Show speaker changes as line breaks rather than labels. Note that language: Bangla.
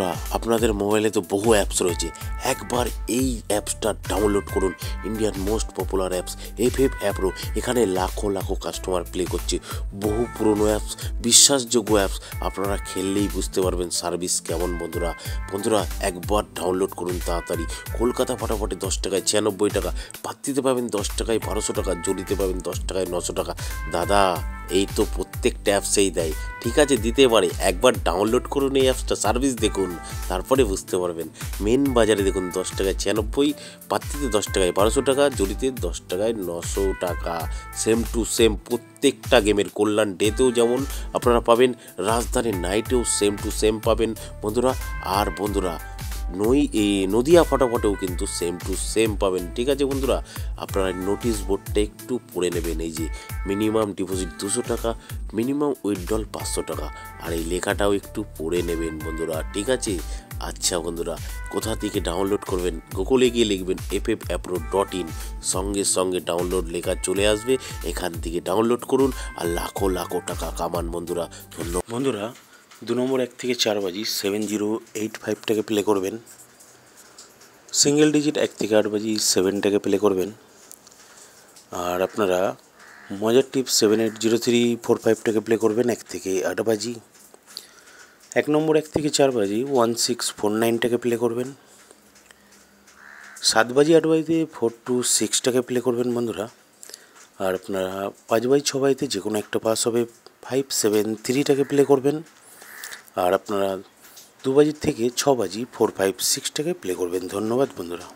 বন্ধুরা, আপনাদের মোবাইলে তো বহু অ্যাপস রয়েছে। একবার এই অ্যাপসটা ডাউনলোড করুন। ইন্ডিয়ার most popular apps FF app pro. এখানে লাখো লাখো কাস্টমার প্লে করছে। বহু পুরনো অ্যাপস, বিশ্বাসযোগ্য অ্যাপস। আপনারা খেললেই বুঝতে পারবেন সার্ভিস কেমন। বন্ধুরা একবার ডাউনলোড করুন তাড়াতাড়ি। কলকাতা ফাটাফাটে 10 টাকায় 96 টাকা, পাত্তিতে পাবেন 10 টাকায় 1200 টাকা, জড়িতে পাবেন 10 টাকায় 900 টাকা। দাদা, এই তো প্রত্যেকটা অ্যাপসেই দেয়। ঠিক আছে, দিতে পারে। একবার ডাউনলোড করুন এই অ্যাপসটা, সার্ভিস দেখুন, তারপরে বুঝতে পারবেন। মেন বাজারে দেখুন 10 টাকায় 96, পাত্তিতে 10 টাকায় 1200 টাকা, জড়িতে 10 টাকায় 900 টাকা। সেম টু সেম প্রত্যেকটা গেমের। কল্যাণ ডেতেও যেমন আপনারা পাবেন, রাজধানী নাইটেও সেম টু সেম পাবেন বন্ধুরা। আর বন্ধুরা, নদিয়া ফটাফটেও কিন্তু সেম টু সেম পাবেন। ঠিক আছে বন্ধুরা, আপনারা নোটিশ বোর্ডটা একটু পড়ে নেবেন। এই যে মিনিমাম ডিপোজিট 200 টাকা, মিনিমাম উইথড্রল 500 টাকা। আর এই লেখাটাও একটু পড়ে নেবেন বন্ধুরা। ঠিক আছে, আচ্ছা বন্ধুরা, কোথা থেকে ডাউনলোড করবেন? গুগলে গিয়ে লিখবেন ffapro.in, সঙ্গে সঙ্গে ডাউনলোড লেখা চলে আসবে। এখান থেকে ডাউনলোড করুন আর লাখো লাখো টাকা কামান বন্ধুরা। ধন্যবাদ বন্ধুরা। 2 নম্বর 1 থেকে 4 বাজি 7085টাকে প্লে করবেন। সিঙ্গেল ডিজিট 1 থেকে 8 বাজি 7টাকে প্লে করবেন। আর আপনারা মজার টিপ 780345টাকে প্লে করবেন 1 থেকে 8 বাজি। 1 নম্বর 1 থেকে 4 বাজি 1649টাকে প্লে করবেন। 7 বাজি 8 বাজিতে 426টাকে প্লে করবেন বন্ধুরা। আর আপনারা 5 বাজি 6 বাজিতে যে কোনো একটা পাস হবে 573টাকে প্লে করবেন। আর আপনারা 2 বাজির থেকে 6 বাজি 456টাকে প্লে করবেন। ধন্যবাদ বন্ধুরা।